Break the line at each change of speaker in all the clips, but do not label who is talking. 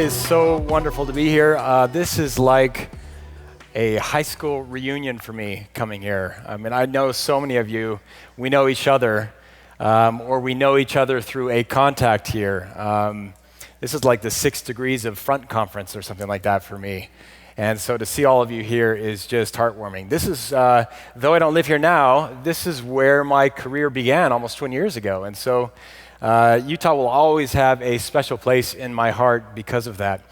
is so wonderful to be here. This is like a high school reunion for me coming here. I mean, I know so many of you. We know each other, or we know each other through a contact here. This is like the 6 Degrees of Front conference or something like that for me. And so to see all of you here is just heartwarming. This is, though I don't live here now, this is where my career began almost 20 years ago. And so Utah will always have a special place in my heart because of that.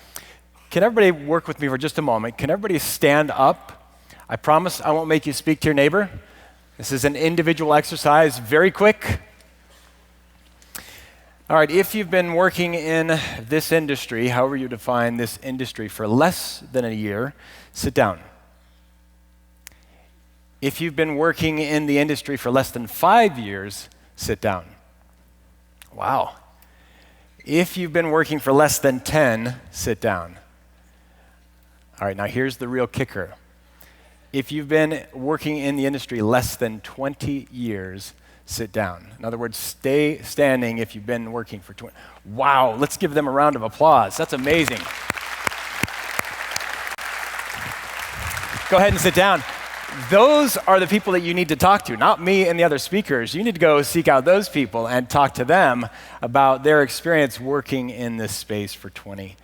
Can everybody work with me for just a moment? Can everybody stand up? I promise I won't make you speak to your neighbor. This is an individual exercise, very quick. All right, if you've been working in this industry, however you define this industry, for less than a year, sit down. If you've been working in the industry for less than 5 years, sit down. Wow. If you've been working for less than 10, sit down. All right, now here's the real kicker. If you've been working in the industry less than 20 years, sit down. In other words, stay standing if you've been working for 20. Wow, let's give them a round of applause. That's amazing. Go ahead and sit down. Those are the people that you need to talk to, not me and the other speakers. You need to go seek out those people and talk to them about their experience working in this space for 20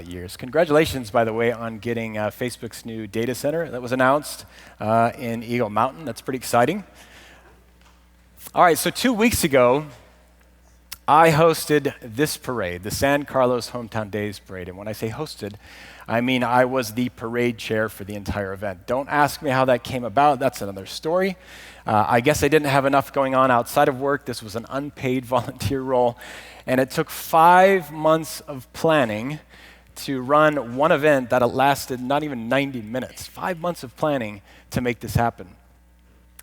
years. Congratulations, by the way, on getting Facebook's new data center that was announced in Eagle Mountain. That's pretty exciting. All right, so 2 weeks ago, I hosted this parade, the San Carlos Hometown Days Parade. And when I say hosted, I mean I was the parade chair for the entire event. Don't ask me how that came about. That's another story. I guess I didn't have enough going on outside of work. This was an unpaid volunteer role. And it took 5 months of planning to run one event that lasted not even 90 minutes. 5 months of planning to make this happen.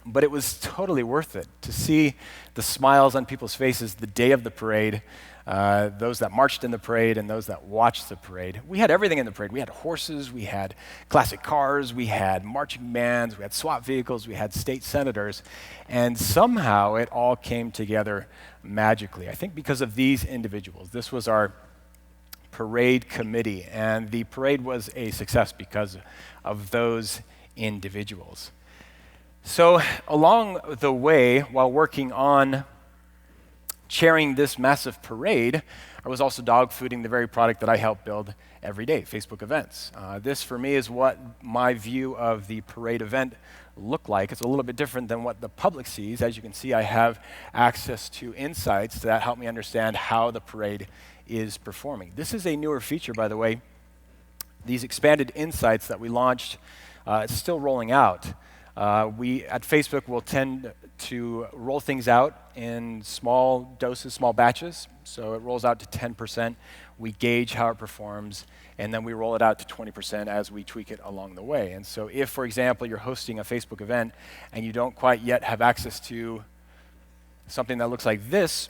But it was totally worth it to see the smiles on people's faces the day of the parade, those that marched in the parade and those that watched the parade. We had everything in the parade. We had horses, we had classic cars, we had marching bands, we had SWAT vehicles, we had state senators, and somehow it all came together magically. I think because of these individuals. This was our parade committee, and the parade was a success because of those individuals. So along the way, while working on chairing this massive parade, I was also dogfooding the very product that I help build every day, Facebook events. This, for me, is what my view of the parade event looked like. It's a little bit different than what the public sees. As you can see, I have access to insights that help me understand how the parade is performing. This is a newer feature, by the way. These expanded insights that we launched, it's still rolling out. We at Facebook will tend to roll things out in small doses, small batches. So it rolls out to 10%. We gauge how it performs, and then we roll it out to 20% as we tweak it along the way. And so if, for example, you're hosting a Facebook event and you don't quite yet have access to something that looks like this,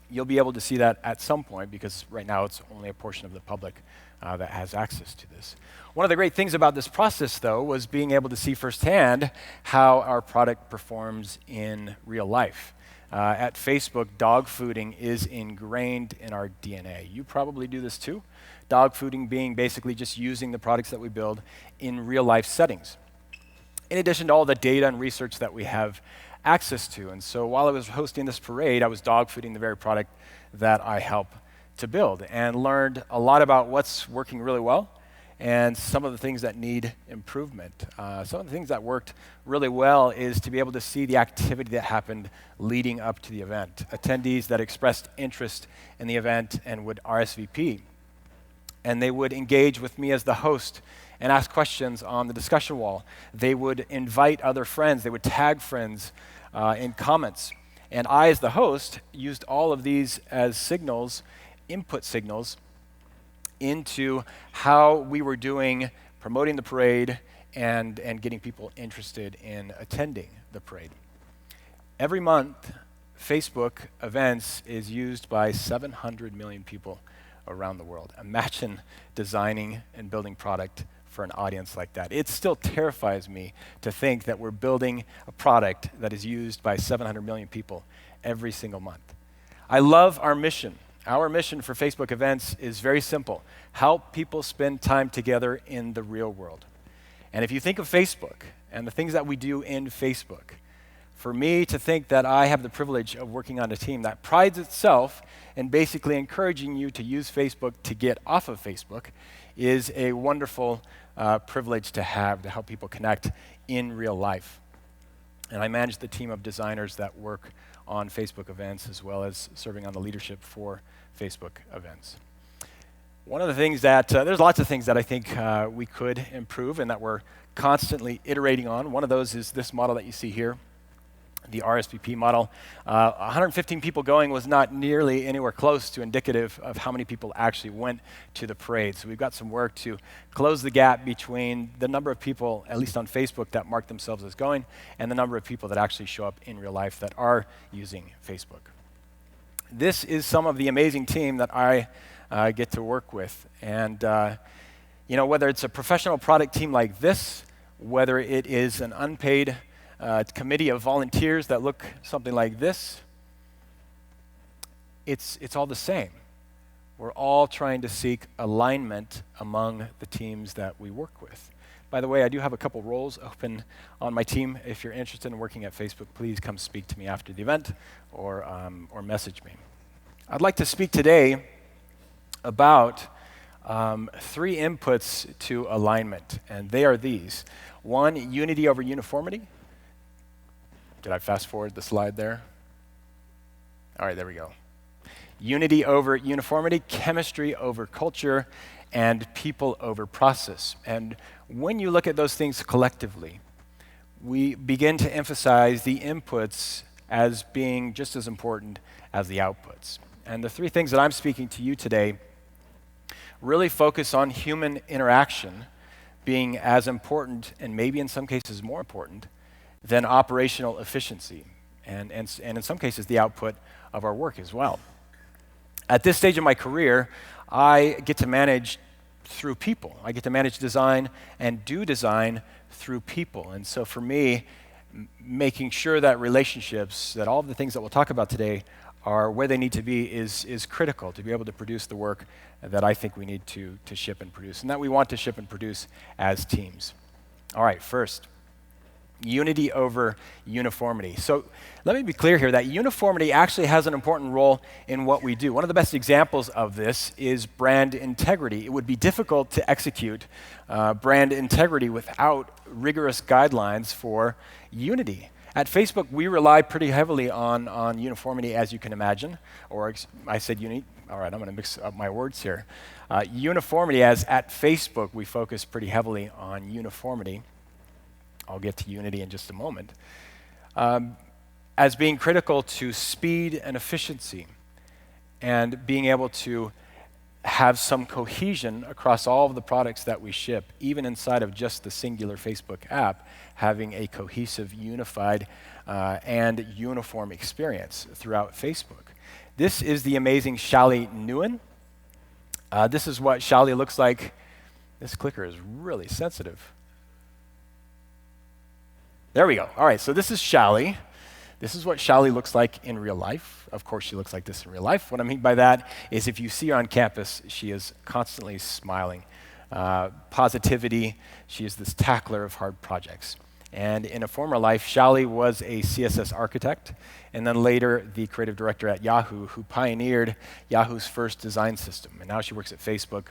you'll be able to see that at some point, because right now it's only a portion of the public that has access to this. One of the great things about this process, though, was being able to see firsthand how our product performs in real life. At Facebook, dogfooding is ingrained in our DNA. You probably do this too. Dogfooding being basically just using the products that we build in real life settings, in addition to all the data and research that we have access to. And so while I was hosting this parade, I was dogfooding the very product that I help to build, and learned a lot about what's working really well and some of the things that need improvement. Some of the things that worked really well is to be able to see the activity that happened leading up to the event. Attendees that expressed interest in the event and would RSVP. And they would engage with me as the host and ask questions on the discussion wall. They would invite other friends. They would tag friends in comments. And I, as the host, used all of these as signals, input signals, into how we were doing promoting the parade and getting people interested in attending the parade. Every month, Facebook events is used by 700 million people around the world. Imagine designing and building product for an audience like that. It still terrifies me to think that we're building a product that is used by 700 million people every single month. I love our mission. Our mission for Facebook events is very simple: help people spend time together in the real world. And if you think of Facebook and the things that we do in Facebook, for me to think that I have the privilege of working on a team that prides itself in basically encouraging you to use Facebook to get off of Facebook is a wonderful privilege to have, to help people connect in real life. And I manage the team of designers that work on Facebook events, as well as serving on the leadership for Facebook events. One of the things that, there's lots of things that I think we could improve and that we're constantly iterating on. One of those is this model that you see here, the RSVP model. 115 people going was not nearly anywhere close to indicative of how many people actually went to the parade. So we've got some work to close the gap between the number of people, at least on Facebook, that mark themselves as going, and the number of people that actually show up in real life that are using Facebook. This is some of the amazing team that I get to work with. And whether it's a professional product team like this, whether it is an unpaid committee of volunteers that look something like this, it's all the same. We're all trying to seek alignment among the teams that we work with. By the way, I do have a couple roles open on my team. If you're interested in working at Facebook, please come speak to me after the event or message me. I'd like to speak today about 3 inputs to alignment, and they are these. 1, unity over uniformity. Did I fast forward the slide there? All right, there we go. Unity over uniformity, chemistry over culture, and people over process. And when you look at those things collectively, we begin to emphasize the inputs as being just as important as the outputs. And the 3 things that I'm speaking to you today really focus on human interaction being as important, and maybe in some cases more important, than operational efficiency, and in some cases the output of our work as well. At this stage of my career, I get to manage through people. I get to manage design and do design through people. And so for me, making sure that relationships, that all of the things that we'll talk about today are where they need to be is critical to be able to produce the work that I think we need to ship and produce, and that we want to ship and produce as teams. All right, first, unity over uniformity. So let me be clear here that uniformity actually has an important role in what we do. One of the best examples of this is brand integrity. It would be difficult to execute brand integrity without rigorous guidelines for unity. At Facebook, we rely pretty heavily on uniformity, as you can imagine. Or I said unity. All right, I'm going to mix up my words here. Uniformity, as at Facebook, we focus pretty heavily on uniformity. I'll get to unity in just a moment, as being critical to speed and efficiency and being able to have some cohesion across all of the products that we ship, even inside of just the singular Facebook app, having a cohesive, unified, and uniform experience throughout Facebook. This is the amazing Shally Nguyen. This is what Shally looks like. This clicker is really sensitive. There we go. All right, so this is Shally. This is what Shally looks like in real life. Of course, she looks like this in real life. What I mean by that is if you see her on campus, she is constantly smiling. Positivity, she is this tackler of hard projects. And in a former life, Shally was a CSS architect, and then later the creative director at Yahoo, who pioneered Yahoo's first design system. And now she works at Facebook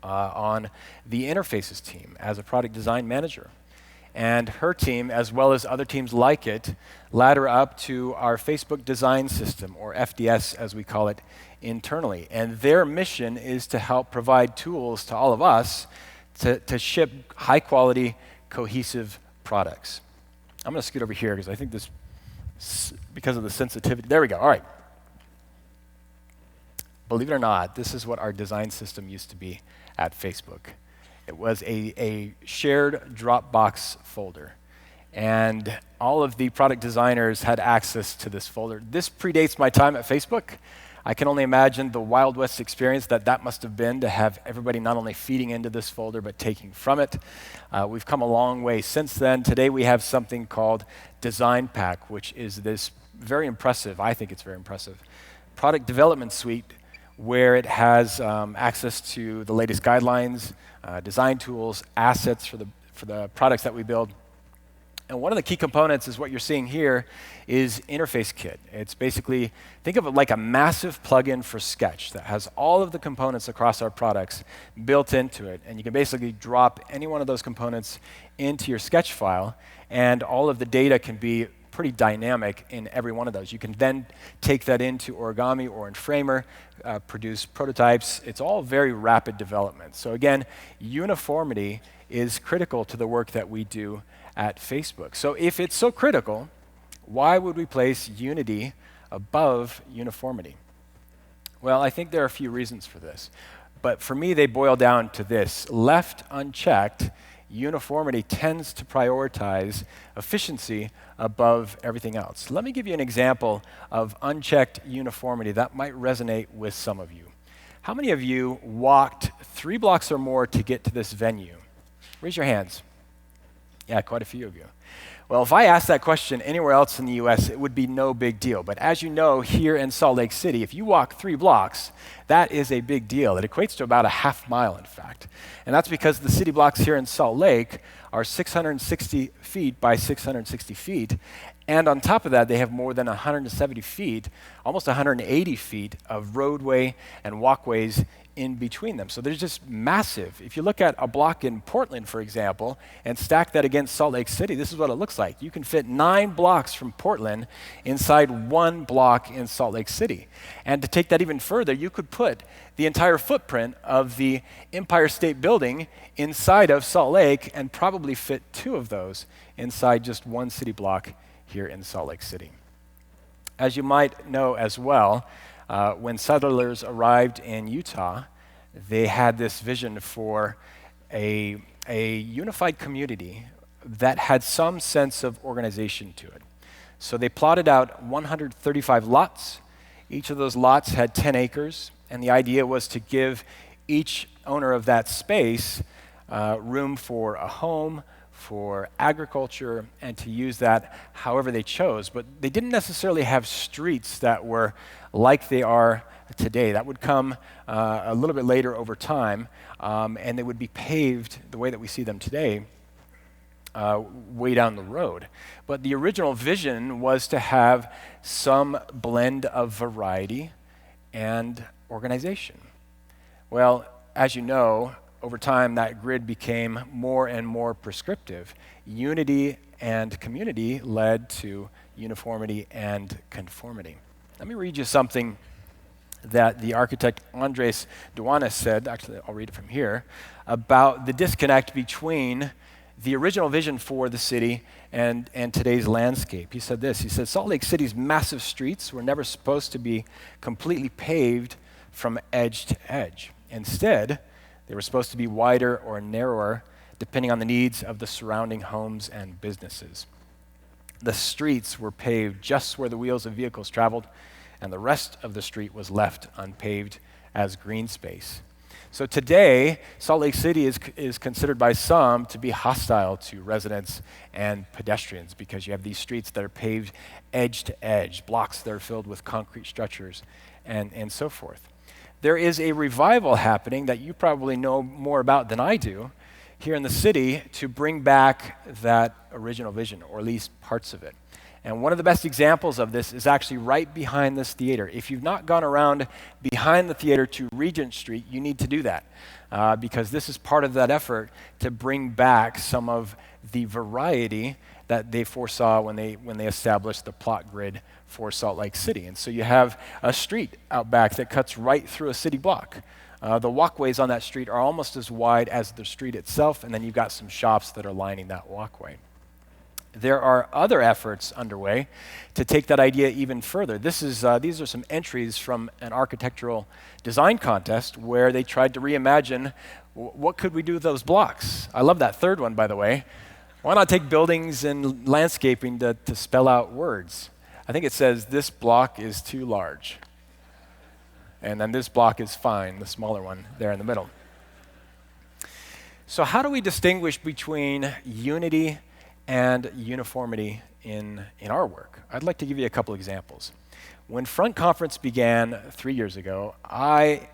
on the interfaces team as a product design manager. And her team, as well as other teams like it, ladder up to our Facebook design system, or FDS as we call it internally. And their mission is to help provide tools to all of us to ship high-quality, cohesive products. I'm going to scoot over here because I think this, because of the sensitivity, there we go, all right. Believe it or not, this is what our design system used to be at Facebook. It was a shared Dropbox folder, and all of the product designers had access to this folder. This predates my time at Facebook. I can only imagine the Wild West experience that must have been to have everybody not only feeding into this folder, but taking from it. We've come a long way since then. Today we have something called Design Pack, which is this very impressive, I think it's very impressive, product development suite where it has access to the latest guidelines, design tools, assets for the products that we build. And one of the key components is what you're seeing here is Interface Kit. It's basically, think of it like a massive plugin for Sketch that has all of the components across our products built into it. And you can basically drop any one of those components into your Sketch file, and all of the data can be pretty dynamic in every one of those. You can then take that into Origami or in Framer, produce prototypes. It's all very rapid development. So again, uniformity is critical to the work that we do at Facebook. So if it's so critical, why would we place unity above uniformity? Well, I think there are a few reasons for this. But for me, they boil down to this. Left unchecked, uniformity tends to prioritize efficiency above everything else. Let me give you an example of unchecked uniformity that might resonate with some of you. How many of you walked 3 blocks or more to get to this venue? Raise your hands. Yeah, quite a few of you. Well, if I asked that question anywhere else in the US, it would be no big deal. But as you know, here in Salt Lake City, if you walk 3 blocks, that is a big deal. It equates to about a half mile, in fact. And that's because the city blocks here in Salt Lake are 660 feet by 660 feet. And on top of that, they have more than 170 feet, almost 180 feet of roadway and walkways in between them. So they're just massive. If you look at a block in Portland, for example, and stack that against Salt Lake City, this is what it looks like. You can fit 9 blocks from Portland inside 1 block in Salt Lake City. And to take that even further, you could put the entire footprint of the Empire State Building inside of Salt Lake and probably fit 2 of those inside just 1 city block here in Salt Lake City. As you might know as well, when settlers arrived in Utah, they had this vision for a unified community that had some sense of organization to it. So they plotted out 135 lots. Each of those lots had 10 acres, and the idea was to give each owner of that space room for a home, for agriculture, and to use that however they chose. But they didn't necessarily have streets that were like they are today. That would come a little bit later over time, and they would be paved the way that we see them today way down the road. But the original vision was to have some blend of variety and organization. Well, as you know, over time, that grid became more and more prescriptive. Unity and community led to uniformity and conformity. Let me read you something that the architect Andres Duanes said, actually I'll read it from here, about the disconnect between the original vision for the city and today's landscape. He said this, he said, Salt Lake City's massive streets were never supposed to be completely paved from edge to edge. Instead, they were supposed to be wider or narrower, depending on the needs of the surrounding homes and businesses. The streets were paved just where the wheels of vehicles traveled, and the rest of the street was left unpaved as green space. So today, Salt Lake City is considered by some to be hostile to residents and pedestrians because you have these streets that are paved edge to edge, blocks that are filled with concrete structures, and so forth. There is a revival happening that you probably know more about than I do here in the city to bring back that original vision, or at least parts of it. And one of the best examples of this is actually right behind this theater. If you've not gone around behind the theater to Regent Street, you need to do that because this is part of that effort to bring back some of the variety that they foresaw when they established the plot grid for Salt Lake City. And so you have a street out back that cuts right through a city block. The walkways on that street are almost as wide as the street itself, and then you've got some shops that are lining that walkway. There are other efforts underway to take that idea even further. These are some entries from an architectural design contest where they tried to reimagine what could we do with those blocks. I love that third one, by the way. Why not take buildings and landscaping to spell out words? I think it says this block is too large. And then this block is fine, the smaller one there in the middle. So how do we distinguish between unity and uniformity in our work? I'd like to give you a couple examples. When Front Conference began 3 years ago, I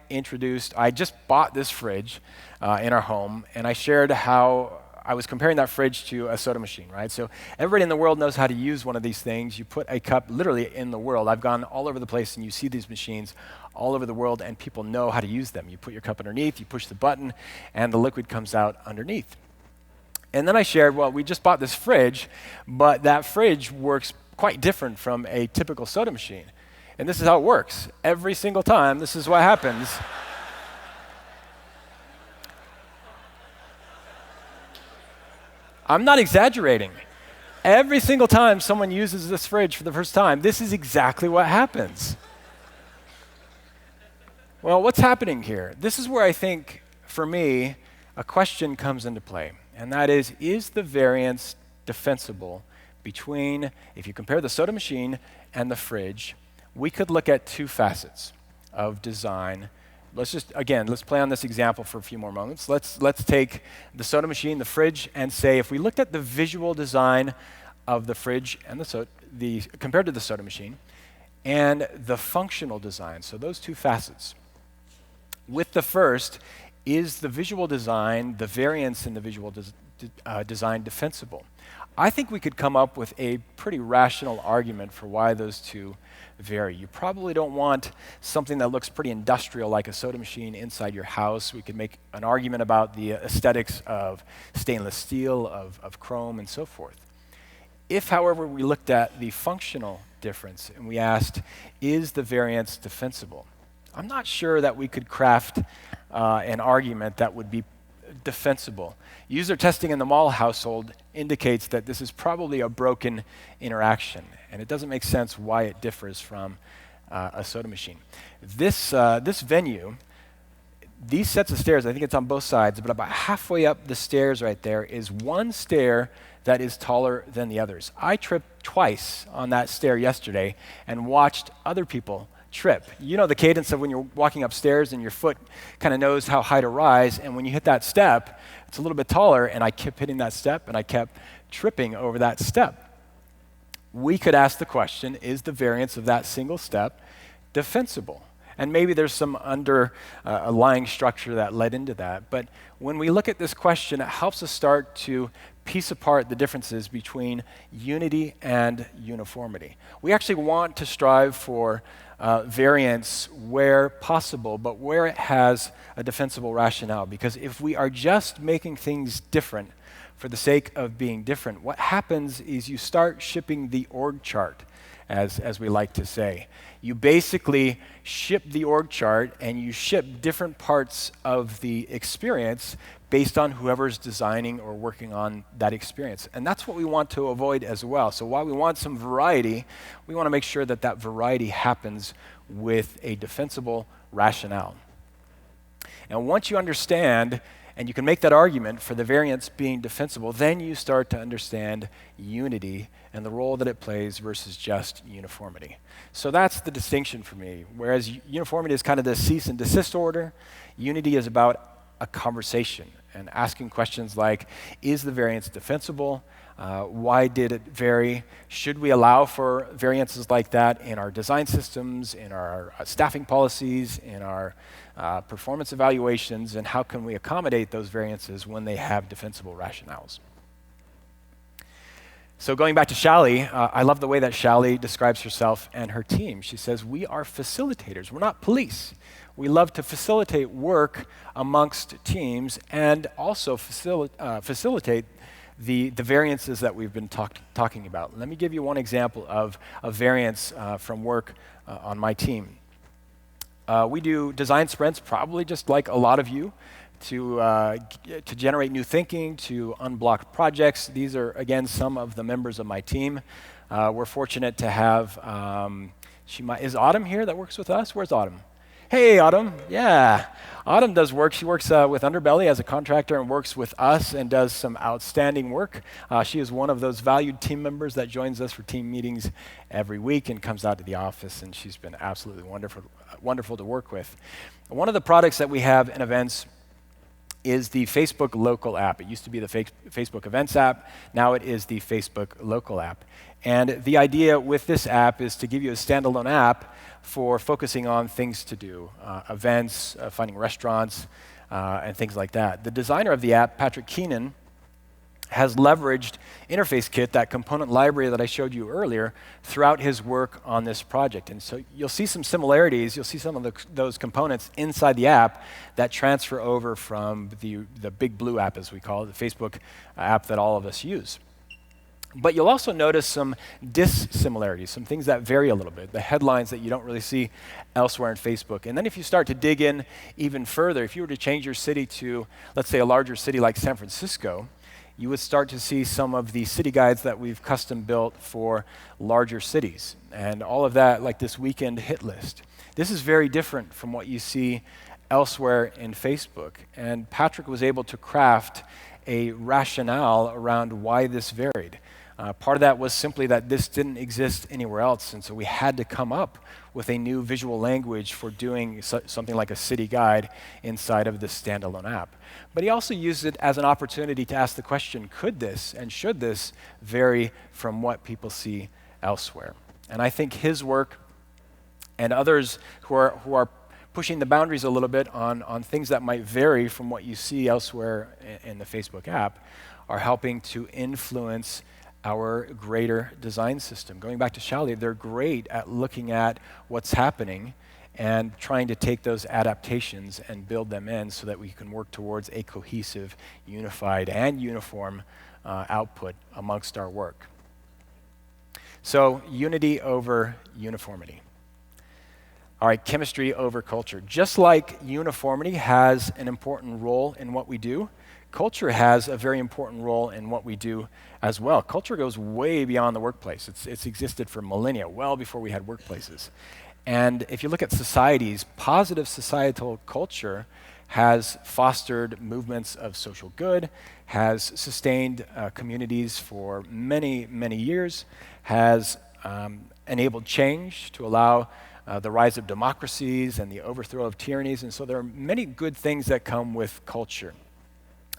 just bought this fridge in our home, and I shared how I was comparing that fridge to a soda machine, right? So everybody in the world knows how to use one of these things. You put a cup literally in the world. I've gone all over the place, and you see these machines all over the world, and people know how to use them. You put your cup underneath, you push the button, and the liquid comes out underneath. And then I shared, well, we just bought this fridge, but that fridge works quite different from a typical soda machine. And this is how it works. Every single time, this is what happens. I'm not exaggerating. Every single time someone uses this fridge for the first time, this is exactly what happens. Well, what's happening here? This is where I think, for me, a question comes into play. And that is the variance defensible between, if you compare the soda machine and the fridge, we could look at two facets of design. Let's play on this example for a few more moments. Let's take the soda machine, the fridge, and say if we looked at the visual design of the fridge and compared to the soda machine, and the functional design, so those two facets. With the first, is the visual design, the variance in the visual design defensible? I think we could come up with a pretty rational argument for why those two vary. You probably don't want something that looks pretty industrial like a soda machine inside your house. We could make an argument about the aesthetics of stainless steel, of chrome, and so forth. If, however, we looked at the functional difference and we asked, is the variance defensible? I'm not sure that we could craft an argument that would be defensible. User testing in the Moll household indicates that this is probably a broken interaction, and it doesn't make sense why it differs from a soda machine. This venue, these sets of stairs, I think it's on both sides, but about halfway up the stairs right there is one stair that is taller than the others. I tripped twice on that stair yesterday and watched other people trip. You know the cadence of when you're walking upstairs and your foot kind of knows how high to rise, and when you hit that step, it's a little bit taller, and I kept hitting that step, and I kept tripping over that step. We could ask the question, is the variance of that single step defensible? And maybe there's some underlying structure that led into that, but when we look at this question, it helps us start to piece apart the differences between unity and uniformity. We actually want to strive for variance where possible, but where it has a defensible rationale. Because if we are just making things different for the sake of being different, what happens is you start shipping the org chart, as we like to say. You basically ship the org chart and you ship different parts of the experience based on whoever's designing or working on that experience. And that's what we want to avoid as well. So while we want some variety, we want to make sure that that variety happens with a defensible rationale. And once you understand, and you can make that argument for the variance being defensible, then you start to understand unity and the role that it plays versus just uniformity. So that's the distinction for me. Whereas uniformity is kind of the cease and desist order, unity is about a conversation and asking questions like, is the variance defensible? Why did it vary? Should we allow for variances like that in our design systems, in our staffing policies, in our performance evaluations, and how can we accommodate those variances when they have defensible rationales? So going back to Shally, I love the way that Shally describes herself and her team. She says, we are facilitators. We're not police. We love to facilitate work amongst teams and also facilitate the variances that we've been talking about. Let me give you one example of a variance from work on my team. We do design sprints, probably just like a lot of you, to generate new thinking, to unblock projects. These are, again, some of the members of my team. We're fortunate to have, is Autumn here that works with us? Where's Autumn? Hey, Autumn. Yeah. Autumn does work. She works with Underbelly as a contractor and works with us and does some outstanding work. She is one of those valued team members that joins us for team meetings every week and comes out to the office, and she's been absolutely wonderful to work with. One of the products that we have in events is the Facebook local app. It used to be the Facebook events app. Now it is the Facebook local app. And the idea with this app is to give you a standalone app for focusing on things to do, events, finding restaurants, and things like that. The designer of the app, Patrick Keenan, has leveraged Interface Kit, that component library that I showed you earlier, throughout his work on this project. And so you'll see some similarities. You'll see some of those components inside the app that transfer over from the big blue app, as we call it, the Facebook app that all of us use. But you'll also notice some dissimilarities, some things that vary a little bit, the headlines that you don't really see elsewhere in Facebook. And then if you start to dig in even further, if you were to change your city to, let's say, a larger city like San Francisco, you would start to see some of the city guides that we've custom built for larger cities. And all of that, like this weekend hit list. This is very different from what you see elsewhere in Facebook. And Patrick was able to craft a rationale around why this varied. Part of that was simply that this didn't exist anywhere else, and so we had to come up with a new visual language for doing something like a city guide inside of this standalone app. But he also used it as an opportunity to ask the question, could this and should this vary from what people see elsewhere? And I think his work and others who are pushing the boundaries a little bit on things that might vary from what you see elsewhere in the Facebook app are helping to influence our greater design system. Going back to Shally, they're great at looking at what's happening and trying to take those adaptations and build them in so that we can work towards a cohesive, unified, and uniform output amongst our work. So, unity over uniformity. All right, chemistry over culture. Just like uniformity has an important role in what we do, culture has a very important role in what we do as well. Culture goes way beyond the workplace. It's existed for millennia, well before we had workplaces. And if you look at societies, positive societal culture has fostered movements of social good, has sustained communities for many, many years, has enabled change to allow the rise of democracies and the overthrow of tyrannies. And so there are many good things that come with culture.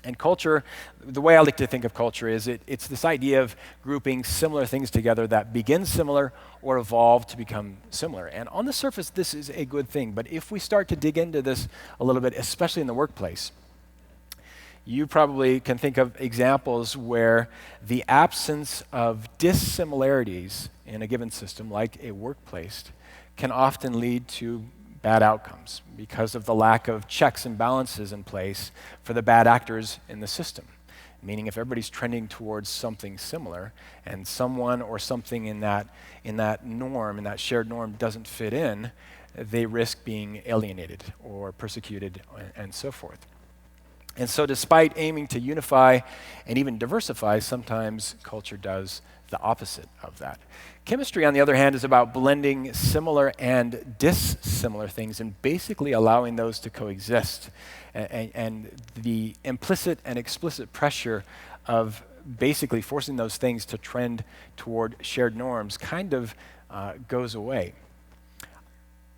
And culture, the way I like to think of culture is it's this idea of grouping similar things together that begin similar or evolve to become similar. And on the surface, this is a good thing. But if we start to dig into this a little bit, especially in the workplace, you probably can think of examples where the absence of dissimilarities in a given system, like a workplace, can often lead to bad outcomes because of the lack of checks and balances in place for the bad actors in the system. Meaning if everybody's trending towards something similar and someone or something in that norm, in that shared norm doesn't fit in, they risk being alienated or persecuted and so forth. And so despite aiming to unify and even diversify, sometimes culture does the opposite of that. Chemistry, on the other hand, is about blending similar and dissimilar things and basically allowing those to coexist. And the implicit and explicit pressure of basically forcing those things to trend toward shared norms kind of goes away.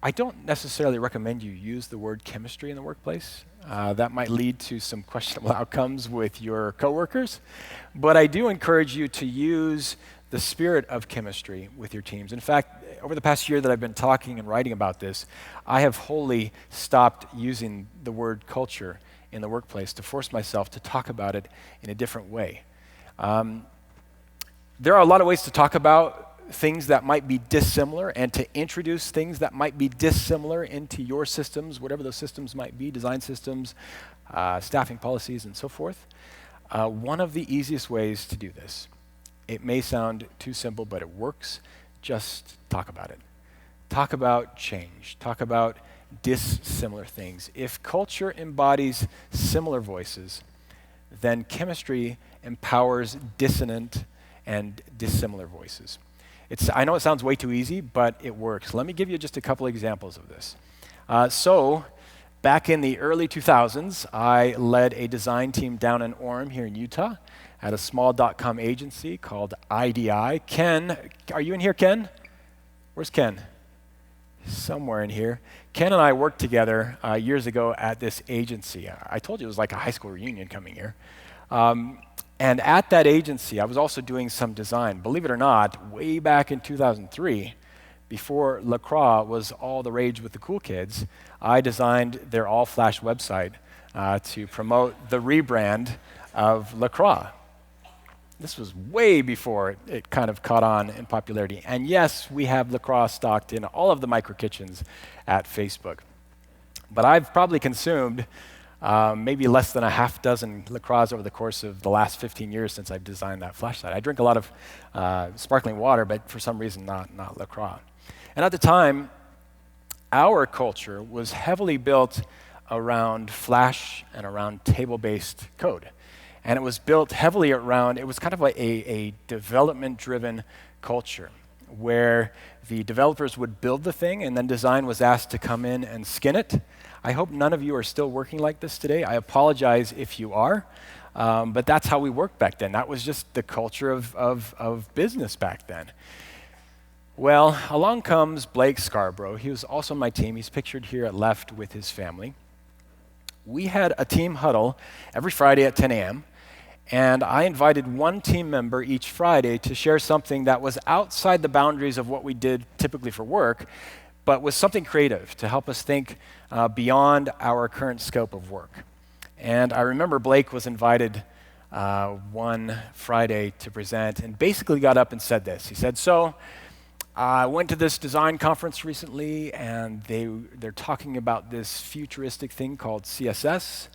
I don't necessarily recommend you use the word chemistry in the workplace. That might lead to some questionable outcomes with your coworkers. But I do encourage you to use the spirit of chemistry with your teams. In fact, over the past year that I've been talking and writing about this, I have wholly stopped using the word culture in the workplace to force myself to talk about it in a different way. There are a lot of ways to talk about things that might be dissimilar and to introduce things that might be dissimilar into your systems, whatever those systems might be, design systems, staffing policies, and so forth. One of the easiest ways to do this, it may sound too simple, but it works. Just talk about it. Talk about change. Talk about dissimilar things. If culture embodies similar voices, then chemistry empowers dissonant and dissimilar voices. I know it sounds way too easy, but it works. Let me give you just a couple examples of this. So back in the early 2000s, I led a design team down in Orem here in Utah at a small .com agency called IDI. Ken, are you in here, Ken? Where's Ken? Somewhere in here. Ken and I worked together years ago at this agency. I told you it was like a high school reunion coming here. And at that agency, I was also doing some design. Believe it or not, way back in 2003, before LaCroix was all the rage with the cool kids, I designed their all-flash website to promote the rebrand of LaCroix. This was way before it kind of caught on in popularity. And yes, we have LaCroix stocked in all of the micro kitchens at Facebook. But I've probably consumed maybe less than a half dozen LaCroix over the course of the last 15 years since I've designed that flashlight. I drink a lot of sparkling water, but for some reason not LaCroix. And at the time, our culture was heavily built around Flash and around table-based code. And it was built heavily around, it was kind of like a development-driven culture where the developers would build the thing and then design was asked to come in and skin it. I hope none of you are still working like this today. I apologize if you are, but that's how we worked back then. That was just the culture of business back then. Well, along comes Blake Scarborough. He was also on my team. He's pictured here at left with his family. We had a team huddle every Friday at 10 a.m., and I invited one team member each Friday to share something that was outside the boundaries of what we did typically for work, but was something creative to help us think beyond our current scope of work. And I remember Blake was invited one Friday to present and basically got up and said this. He said, so I went to this design conference recently, and they're talking about this futuristic thing called CSS.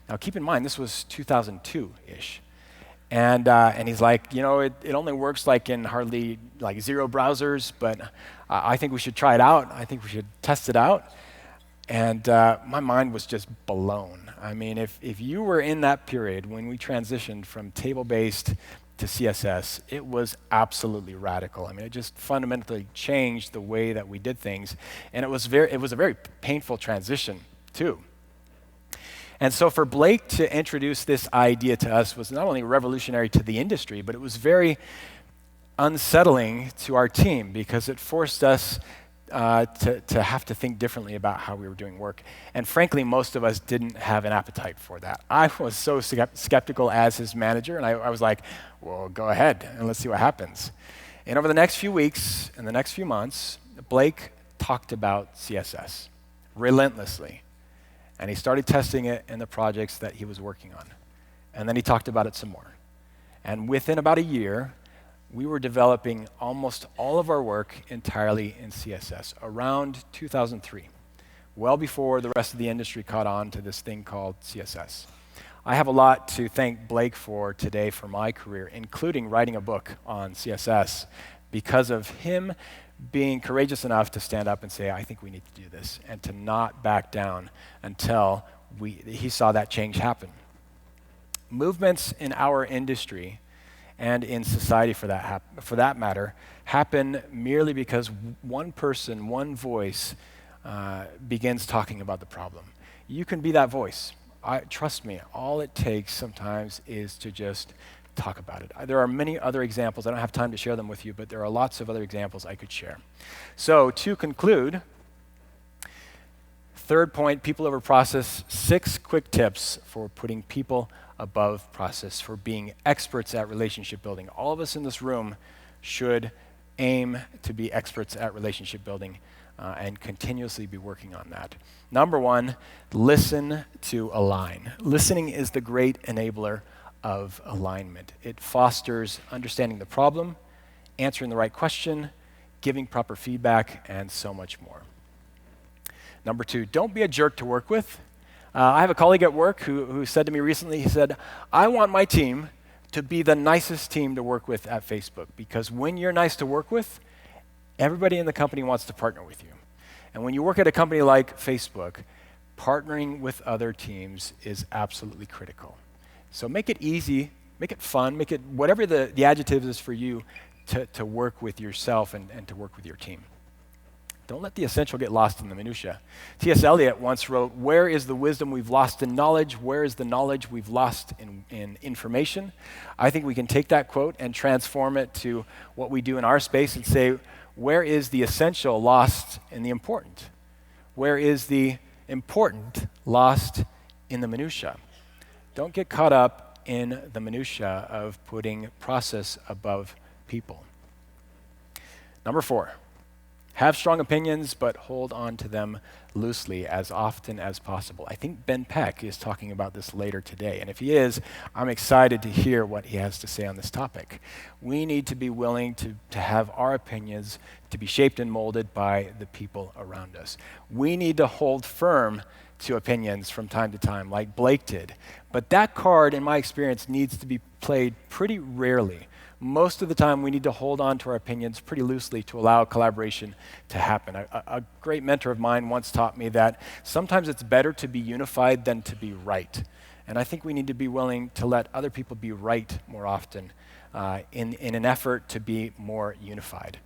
Now, keep in mind, this was 2002-ish. And he's like, it only works like in hardly like 0 browsers, but I think we should try it out. I think we should test it out. And my mind was just blown. I mean, if you were in that period when we transitioned from table-based to CSS, it was absolutely radical. I mean, it just fundamentally changed the way that we did things, and it was a very painful transition too. And so for Blake to introduce this idea to us was not only revolutionary to the industry, but it was very unsettling to our team because it forced us to have to think differently about how we were doing work. And frankly, most of us didn't have an appetite for that. I was so skeptical as his manager, and I was like, well, go ahead, and let's see what happens. And over the next few weeks and the next few months, Blake talked about CSS relentlessly. And he started testing it in the projects that he was working on. And then he talked about it some more. And within about a year, we were developing almost all of our work entirely in CSS, around 2003, well before the rest of the industry caught on to this thing called CSS. I have a lot to thank Blake for today for my career, including writing a book on CSS, because of him being courageous enough to stand up and say, I think we need to do this, and to not back down until he saw that change happen. Movements in our industry and in society for that matter, happen merely because one person, one voice begins talking about the problem. You can be that voice. Trust me, all it takes sometimes is to just talk about it. There are many other examples. I don't have time to share them with you, but there are lots of other examples I could share. So to conclude, third point, people over process, 6 quick tips for putting people above process, for being experts at relationship building. All of us in this room should aim to be experts at relationship building and continuously be working on that. Number 1, listen to align. Listening is the great enabler of alignment. It fosters understanding the problem, answering the right question, giving proper feedback, and so much more. Number 2, don't be a jerk to work with. I have a colleague at work who said to me recently, he said, I want my team to be the nicest team to work with at Facebook, because when you're nice to work with, everybody in the company wants to partner with you. And when you work at a company like Facebook, partnering with other teams is absolutely critical. So make it easy, make it fun, make it whatever the adjective is for you to work with yourself and to work with your team. Don't let the essential get lost in the minutia. T.S. Eliot once wrote, where is the wisdom we've lost in knowledge? Where is the knowledge we've lost in information? I think we can take that quote and transform it to what we do in our space and say, where is the essential lost in the important? Where is the important lost in the minutia? Don't get caught up in the minutia of putting process above people. Number 4, have strong opinions, but hold on to them loosely as often as possible. I think Ben Peck is talking about this later today, and if he is, I'm excited to hear what he has to say on this topic. We need to be willing to have our opinions to be shaped and molded by the people around us. We need to hold firm to opinions from time to time, like Blake did. But that card, in my experience, needs to be played pretty rarely. Most of the time, we need to hold on to our opinions pretty loosely to allow collaboration to happen. A great mentor of mine once taught me that sometimes it's better to be unified than to be right. And I think we need to be willing to let other people be right more often in an effort to be more unified.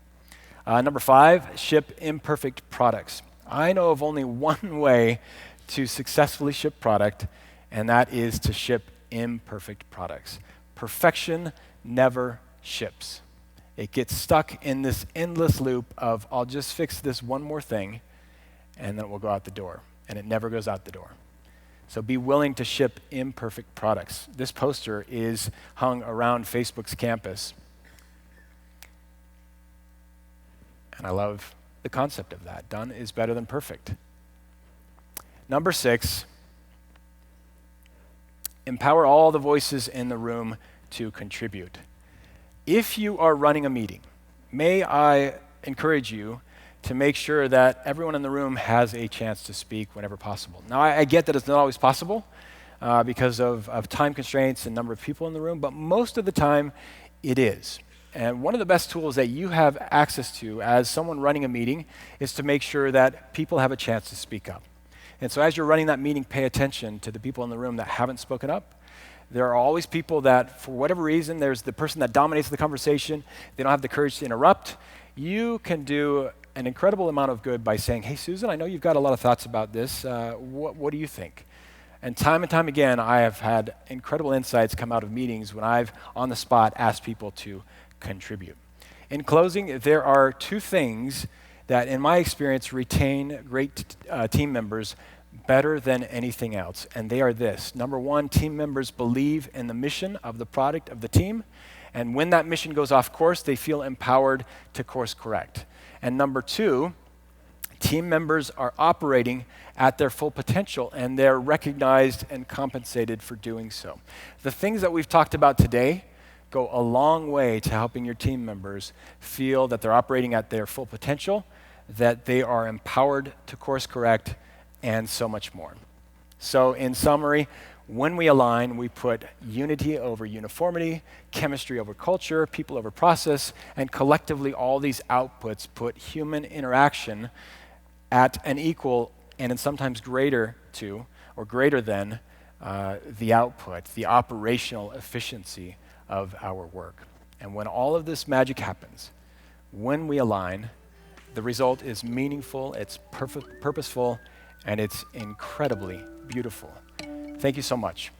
Number 5, ship imperfect products. I know of only one way to successfully ship product, and that is to ship imperfect products. Perfection never ships. It gets stuck in this endless loop of, I'll just fix this one more thing, and then it will go out the door. And it never goes out the door. So be willing to ship imperfect products. This poster is hung around Facebook's campus. And I love the concept of that. Done is better than perfect. Number 6, empower all the voices in the room to contribute. If you are running a meeting, may I encourage you to make sure that everyone in the room has a chance to speak whenever possible. Now, I get that it's not always possible because of time constraints and number of people in the room, but most of the time it is. And one of the best tools that you have access to as someone running a meeting is to make sure that people have a chance to speak up. And so as you're running that meeting, pay attention to the people in the room that haven't spoken up. There are always people that, for whatever reason, there's the person that dominates the conversation. They don't have the courage to interrupt. You can do an incredible amount of good by saying, hey, Susan, I know you've got a lot of thoughts about this. What do you think? And time again, I have had incredible insights come out of meetings when I've, on the spot, asked people to contribute. In closing, there are 2 things that, in my experience, retain great team members better than anything else, and they are this. Number 1, team members believe in the mission of the product of the team, and when that mission goes off course, they feel empowered to course correct. And number 2, team members are operating at their full potential, and they're recognized and compensated for doing so. The things that we've talked about today go a long way to helping your team members feel that they're operating at their full potential, that they are empowered to course correct, and so much more. So in summary, when we align, we put unity over uniformity, chemistry over culture, people over process, and collectively all these outputs put human interaction at an equal and sometimes greater to or greater than the output, the operational efficiency of our work. And when all of this magic happens, when we align, the result is meaningful, it's purposeful, and it's incredibly beautiful. Thank you so much.